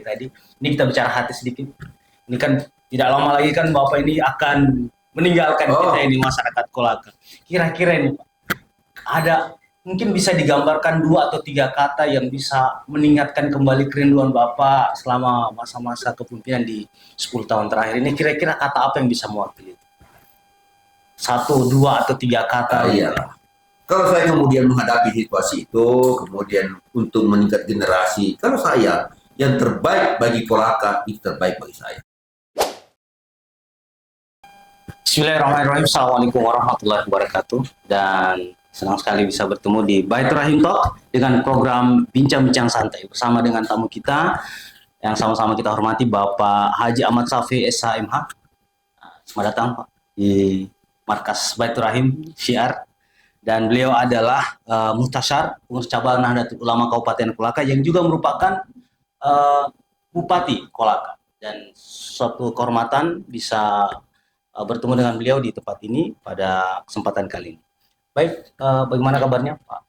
tadi. Ini kita bicara hati sedikit. Ini kan tidak lama lagi kan Bapak ini akan meninggalkan kita ini masyarakat Kolaka. Kira-kira ini Pak, ada mungkin bisa digambarkan 2 atau 3 kata yang bisa mengingatkan kembali kerinduan Bapak selama masa-masa kepemimpinan di 10 tahun terakhir ini. Kira-kira kata apa yang bisa mewakili itu? 1, 2 atau 3 kata. Iya. Kalau saya kemudian menghadapi situasi itu, kemudian untuk meningkat generasi, kalau saya yang terbaik bagi Kolaka itu terbaik bagi saya. Bismillahirrahmanirrahim. Assalamualaikum warahmatullahi wabarakatuh. Dan senang sekali bisa bertemu di Baitur Rahim Talk dengan program Bincang-Bincang Santai bersama dengan tamu kita yang sama-sama kita hormati, Bapak Haji Ahmad Safi SHMH. Selamat datang Pak di Markas Baitur Rahim Syiar. Dan beliau adalah Muhtasyar Pengurus Cabang Nahdlatul Ulama Kabupaten Kolaka yang juga merupakan Bupati Kolaka. Dan suatu kehormatan bisa bertemu dengan beliau di tempat ini pada kesempatan kali ini. Baik, bagaimana kabarnya Pak?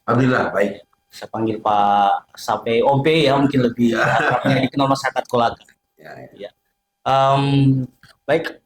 Alhamdulillah, baik. Saya panggil Pak Sape OP ya, mungkin lebih akrabnya dikenal masyarakat Kolaka. Ya. Baik,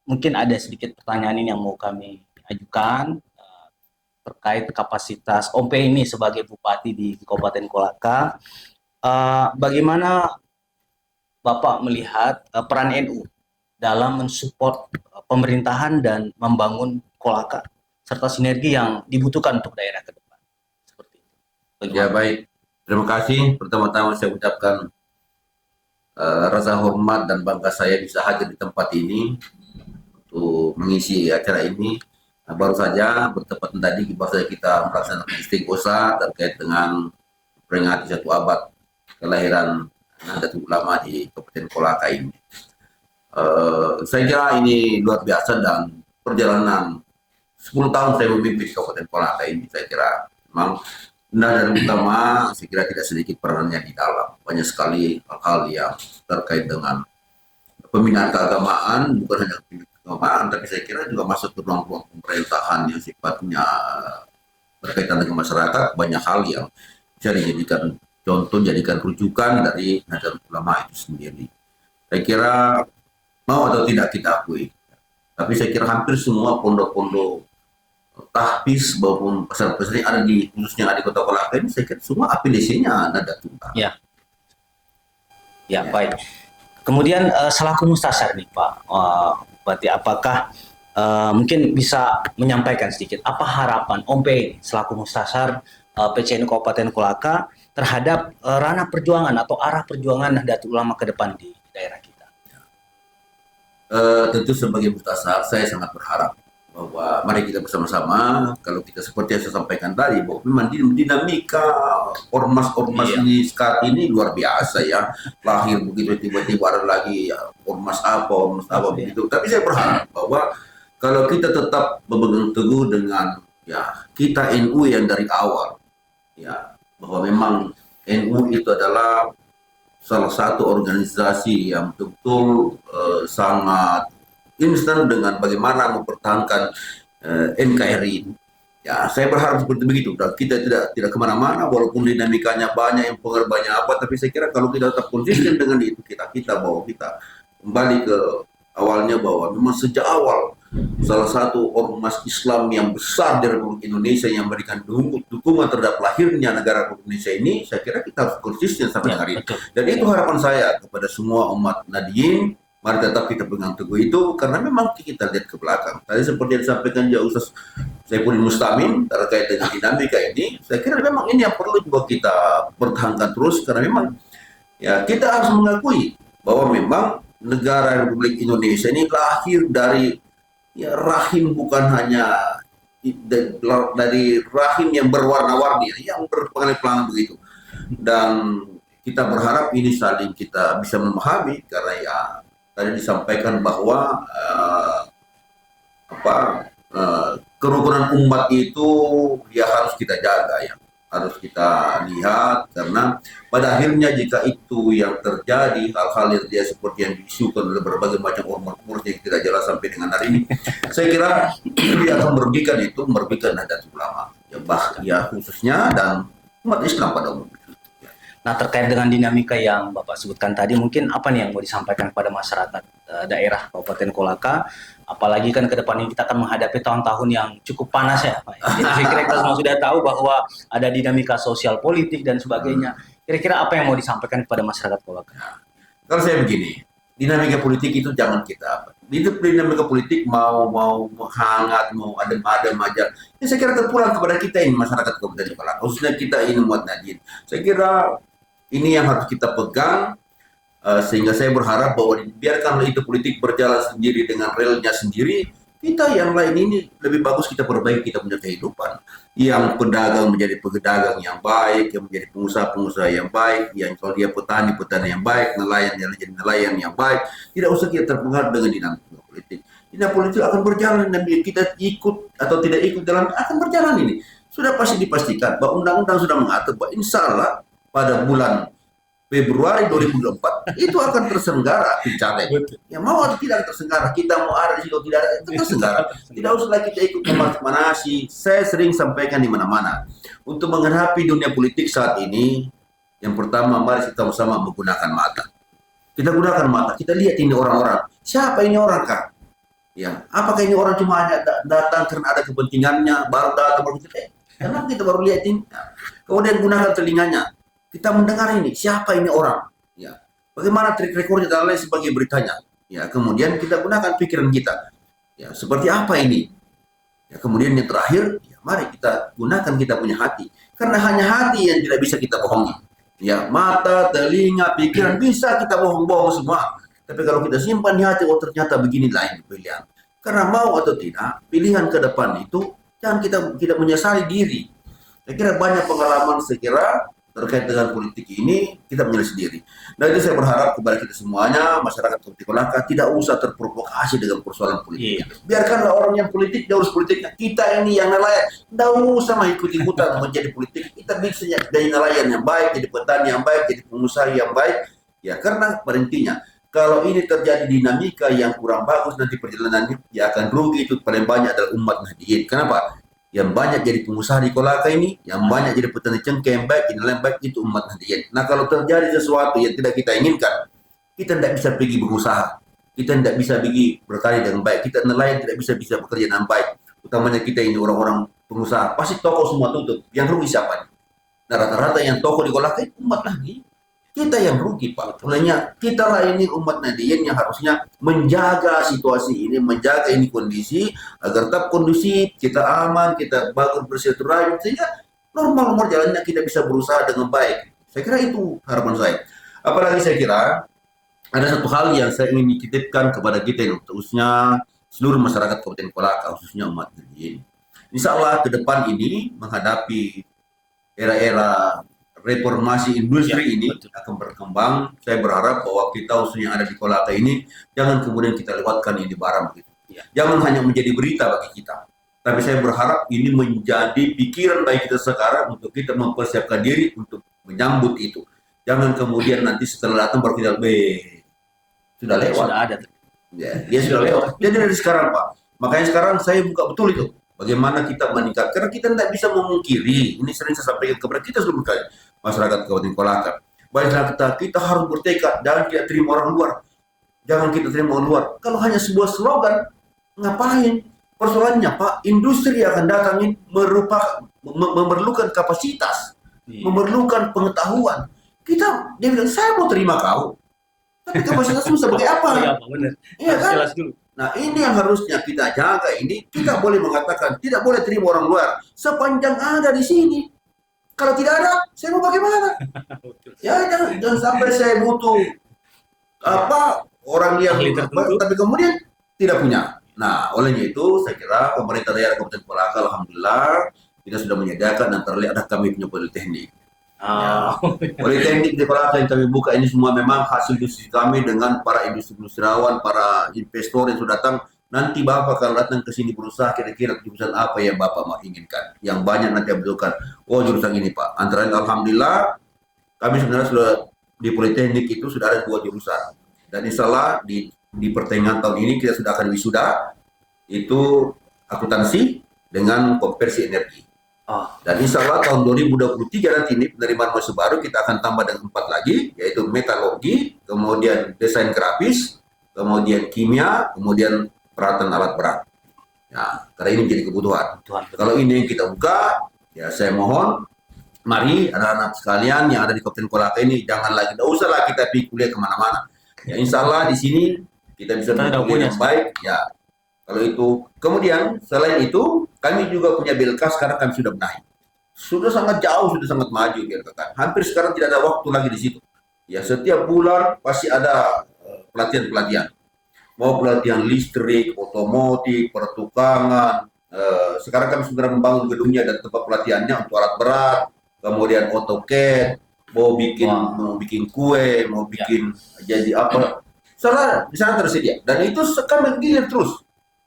mungkin ada sedikit pertanyaan ini yang mau kami ajukan terkait kapasitas OP ini sebagai Bupati di Kabupaten Kolaka. Bagaimana Bapak melihat peran NU dalam mensupport pemerintahan dan membangun Kolaka serta sinergi yang dibutuhkan untuk daerah ke depan? Seperti itu. Bagaimana? Ya baik, terima kasih. Pertama-tama saya ucapkan rasa hormat dan bangga saya bisa hadir di tempat ini untuk mengisi acara ini. Nah, baru saja bertepatan tadi baru saja kita melaksanakan istighosa terkait dengan peringati 1 abad kelahiran Nahdlatul Ulama di Kabupaten Kolaka ini. Saya kira ini luar biasa dan perjalanan 10 tahun saya memimpin Kabupaten Kolaka ini, saya kira memang dan utama saya kira tidak sedikit perannya di dalam. Banyak sekali hal-hal yang terkait dengan pembinaan keagamaan, bukan hanya pembinaan keagamaan, tapi saya kira juga masuk ke ruang-ruang pemerintahan yang sifatnya berkaitan dengan masyarakat. Banyak hal yang bisa dijadikan contoh, jadikan rujukan dari Nahdlatul Ulama itu sendiri. Saya kira mau atau tidak kita akui, tapi saya kira hampir semua pondok-pondok tahfiz maupun pesantren yang ada di khususnya di Kota Kolaka ini, saya kira semua afiliasinya Nahdlatul Ulama. Ya, baik. Kemudian selaku Muhtasyar nih Pak Bupati, apakah mungkin bisa menyampaikan sedikit apa harapan OP selaku Muhtasyar PCNU Kabupaten Kolaka terhadap ranah perjuangan atau arah perjuangan Nahdlatul Ulama ke depan di daerah kita? Tentu sebagai Muhtasyar saya sangat berharap bahwa mari kita bersama-sama, kalau kita seperti yang saya sampaikan tadi, bahwa memang dinamika ormas-ormas ini saat ini luar biasa ya, lahir begitu tiba-tiba ada lagi ya, ormas apa begitu. Tapi saya berharap bahwa kalau kita tetap berpegang teguh dengan ya kita NU yang dari awal ya, bahwa memang NU itu adalah salah satu organisasi yang betul sangat instan dengan bagaimana mempertahankan NKRI. Ya, saya berharap seperti begitu. Dan kita tidak kemana-mana, walaupun dinamikanya banyak, yang pengaruh banyak apa. Tapi saya kira kalau kita tetap konsisten dengan itu, kita bahwa kita kembali ke awalnya, bahwa memang sejak awal salah satu ormas Islam yang besar di Republik Indonesia yang memberikan dukungan terhadap lahirnya negara Republik Indonesia ini, saya kira kita harus konsisten sampai hari ini. Dan itu harapan saya kepada semua umat Nahdiyin. Mari tetap kita pegang teguh itu, karena memang kita lihat ke belakang. Tadi seperti yang disampaikan Ustaz Saifuddin Mustamin terkait dengan dinamika ini, saya kira memang ini yang perlu juga kita pertahankan terus, karena memang ya kita harus mengakui bahwa memang negara Republik Indonesia ini lahir dari ya rahim, bukan hanya dari rahim yang berwarna-warni, yang berpengalaman begitu. Dan kita berharap ini saling kita bisa memahami, karena ya tadi disampaikan bahwa kerukunan umat itu ya harus kita jaga, ya harus kita lihat, karena pada akhirnya jika itu yang terjadi, hal-hal yang dia seperti yang diisukan oleh berbagai macam ormas yang tidak jelas sampai dengan hari ini, saya kira dia akan merugikan Nahdlatul Ulama ya, khususnya dan umat Islam pada umumnya. Nah, terkait dengan dinamika yang Bapak sebutkan tadi, mungkin apa nih yang mau disampaikan kepada masyarakat daerah Kabupaten Kolaka? Apalagi kan ke depan ini kita akan menghadapi tahun-tahun yang cukup panas ya, Pak. Jadi saya kira kita semua sudah tahu bahwa ada dinamika sosial politik dan sebagainya. Kira-kira apa yang mau disampaikan kepada masyarakat Kolaka? Kalau saya begini, dinamika politik itu jangan kita itu dinamika politik mau hangat, mau adem-adem aja. Ya, saya kira terpulang kepada kita ini masyarakat Kabupaten Kolaka, khususnya kita ini umat Nadien. Saya kira ini yang harus kita pegang, sehingga saya berharap bahwa biarkanlah itu politik berjalan sendiri dengan relnya sendiri. Kita yang lain ini lebih bagus kita perbaiki kita punya kehidupan. Yang pedagang menjadi pedagang yang baik, yang menjadi pengusaha-pengusaha yang baik, yang kalau dia petani yang baik, nelayan yang jadi nelayan yang baik. Tidak usah kita terpengaruh dengan dinamika politik. Dinamika politik akan berjalan dan kita ikut atau tidak ikut dalam akan berjalan ini. Sudah pasti dipastikan bahwa undang-undang sudah mengatur bahwa insya Allah pada bulan Februari 2024 itu akan terselenggara caleg. Ya mau atau tidak terselenggara, kita mau ada di situ tidak ada, itu terselenggara. Tidak usah kita ikut memanasi. Saya sering sampaikan di mana-mana. Untuk menghadapi dunia politik saat ini, yang pertama mari kita sama-sama menggunakan mata. Kita gunakan mata, kita lihat ini orang-orang. Siapa ini orang kah? Ya, apakah ini orang cuma hanya datang karena ada kepentingannya, baru datang baru kita. Karena kita baru lihat ini. Kemudian gunakan telinganya. Kita mendengar ini, siapa ini orang? Ya, bagaimana trik recordnya dan lain sebagai beritanya? Ya, kemudian kita gunakan pikiran kita. Ya, seperti apa ini? Ya, kemudian yang terakhir, ya, mari kita gunakan kita punya hati. Karena hanya hati yang tidak bisa kita bohongi. Ya, mata, telinga, pikiran bisa kita bohong-bohong semua. Tapi kalau kita simpan di hati, oh ternyata begini lain pilihan. Karena mau atau tidak, pilihan ke depan itu jangan kita menyesali diri. Saya kira banyak pengalaman terkait dengan politik ini kita menilai sendiri. Nah itu saya berharap kepada kita semuanya, masyarakat Kabupaten Kolaka tidak usah terprovokasi dengan persoalan politik. Biarkanlah orang yang politik, dia urus politiknya. Kita ini yang nelayan, tidak usah ikut-ikutan menjadi politik. Kita bisa jadi nelayan yang baik, jadi petani yang baik, jadi pengusaha yang baik. Ya karena pada intinya, kalau ini terjadi dinamika yang kurang bagus nanti perjalanannya, ya akan rugi itu paling banyak adalah umat Nahdien. Kenapa? Yang banyak jadi pengusaha di Kolaka ini, yang banyak jadi petani cengkeh yang baik, nelayan baik itu umat Nahdien. Nah kalau terjadi sesuatu yang tidak kita inginkan, kita tidak bisa pergi berusaha, kita tidak bisa pergi berkarya dengan baik, kita nelayan tidak bisa bekerja dengan baik. Utamanya kita ini orang-orang pengusaha, pasti toko semua tutup. Yang rugi siapa? Nah rata-rata yang toko di Kolaka itu umat Nahdien. Kita yang rugi Pak. Olehnya kita lah ini umat Nahdien yang harusnya menjaga situasi ini, menjaga ini kondisi agar tetap kondusif, kita aman, kita bagus bersilaturahmi sehingga normal jalannya kita bisa berusaha dengan baik. Saya kira itu harapan saya. Apalagi saya kira ada satu hal yang saya ingin titipkan kepada kita ini, khususnya seluruh masyarakat Kabupaten Kolaka, khususnya umat Nahdien. Insya Allah ke depan ini menghadapi era-era reformasi industri ini akan berkembang. Saya berharap bahwa kita khususnya yang ada di Kolaka ini jangan kemudian kita lewatkan ini barang begitu. Jangan hanya menjadi berita bagi kita. Tapi saya berharap ini menjadi pikiran bagi kita sekarang untuk kita mempersiapkan diri untuk menyambut itu. Jangan kemudian nanti setelah datang baru kita sudah lewat. Sudah ada. Ya, dia sudah lewat. Jadi dari sekarang Pak. Makanya sekarang saya buka betul itu. Bagaimana kita meningkat. Karena kita tidak bisa memungkiri. Ini sering saya sampaikan kepada kita seluruh kali. Masyarakat Kabupaten Kolaka. Baiklah kita harus bertekad, jangan kita terima orang luar. Jangan kita terima orang luar. Kalau hanya sebuah slogan, ngapain? Persoalannya Pak, industri yang akan datang ini memerlukan kapasitas, memerlukan pengetahuan. Dia bilang, saya mau terima kau. Tapi kapasitasmu sebagai apa? Iya kan? Nah ini yang harusnya kita jaga ini. Kita boleh mengatakan, tidak boleh terima orang luar. Sepanjang ada di sini. Kalau tidak ada, saya mau bagaimana? Ya jangan sampai saya butuh orang yang tapi kemudian tidak punya. Nah, olehnya itu saya kira pemerintah daerah Kabupaten Kolaka alhamdulillah kita sudah menyediakan dan terlihat kami punya politeknik. Ya. Politeknik di Kolaka yang kami buka ini semua memang hasil diskusi kami dengan para industriawan, para investor yang sudah datang. Nanti Bapak kalau datang ke sini berusaha kira-kira jurusan apa yang Bapak mau inginkan. Yang banyak nanti butuhkan. Oh jurusan ini Pak. Antara lain alhamdulillah kami sebenarnya sudah di Politeknik itu sudah ada 2 jurusan. Dan insya Allah di pertengahan tahun ini kita sudah akan wisuda. Itu akuntansi dengan konversi energi. Oh, Dan insya Allah tahun 2023 nanti ini penerimaan mahasiswa baru kita akan tambah dengan 4 lagi, yaitu metalurgi, kemudian desain grafis, kemudian kimia, kemudian peralatan alat berat. Ya, karena ini menjadi kebutuhan. Tuhan. Kalau ini yang kita buka, ya saya mohon, mari anak-anak sekalian yang ada di Kabupaten Kolaka ini, jangan lagi, tidak usahlah kita pergi kuliah kemana-mana. Ya, insya Allah di sini kita bisa Kita udah kuliah punya yang baik. Ya, kalau itu. Kemudian selain itu, kami juga punya BLK sekarang kami sudah benahi. Sudah sangat jauh, sudah sangat maju BLK. Hampir sekarang tidak ada waktu lagi di situ. Ya, setiap bulan pasti ada pelatihan-pelatihan. Mau pelatihan listrik, otomotif, pertukangan. Sekarang kami sudah membangun gedungnya dan tempat pelatihannya untuk alat berat, kemudian AutoCAD, mau bikin kue, mau bikin jadi apa. Salah di sana tersedia. Dan itu kami gilir terus.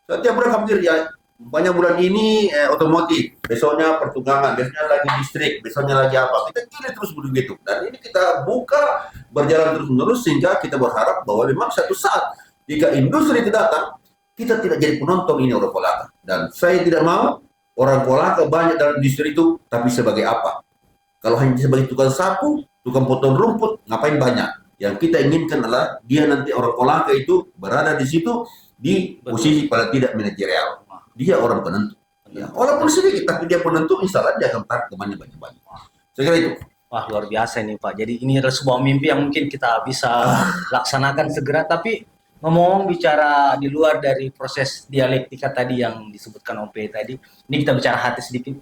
Setiap bulan kami gilir, ya banyak bulan ini otomotif, besoknya pertukangan, besoknya lagi listrik, besoknya lagi apa. Kita gilir terus begitu. Dan ini kita buka berjalan terus-menerus sehingga kita berharap bahwa memang satu saat jika industri itu datang, kita tidak jadi penonton ini orang Kolaka. Dan saya tidak mau orang Kolaka banyak dalam industri itu, tapi sebagai apa? Kalau hanya sebagai tukang sapu, tukang potong rumput, ngapain banyak? Yang kita inginkan adalah dia nanti orang Kolaka itu berada di situ di posisi paling tidak manajerial. Dia orang penentu. Ya, walaupun sedikit, tapi dia penentu, insya Allah dia akan tarik temannya banyak-banyak. Saya kira itu. Wah, luar biasa nih Pak. Jadi ini adalah sebuah mimpi yang mungkin kita bisa laksanakan segera. Tapi ngomong bicara di luar dari proses dialektika tadi yang disebutkan OP tadi, ini kita bicara hati sedikit.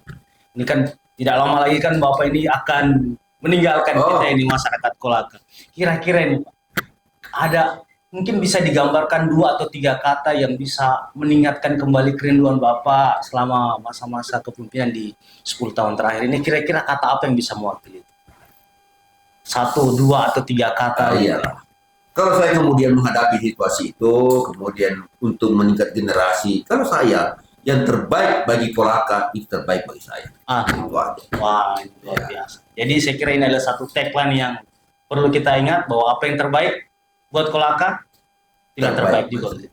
Ini kan tidak lama lagi kan Bapak ini akan meninggalkan kita ini masyarakat Kolaka. Kira-kira ini Pak, ada mungkin bisa digambarkan 2 atau 3 kata yang bisa mengingatkan kembali kerinduan Bapak selama masa-masa kepemimpinan di 10 tahun terakhir ini. Kira-kira kata apa yang bisa mewakili itu? 1, 2 atau 3 kata. Iyalah. Kalau saya kemudian menghadapi situasi itu, kemudian untuk meningkat generasi, kalau saya yang terbaik bagi Kolaka itu terbaik bagi saya. Itu aja. Wah, luar biasa. Jadi saya kira ini adalah satu tagline yang perlu kita ingat bahwa apa yang terbaik buat Kolaka tidak terbaik juga.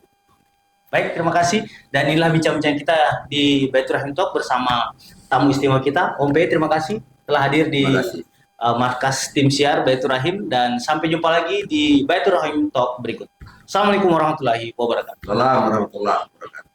Baik, terima kasih. Dan inilah bincang-bincang kita di Baitur Rahim Talk bersama tamu istimewa kita, Om P. Terima kasih telah hadir di markas tim siar Baitur Rahim, dan sampai jumpa lagi di Baitur Rahim Talk berikut. Assalamualaikum warahmatullahi wabarakatuh. Assalamualaikum warahmatullahi wabarakatuh.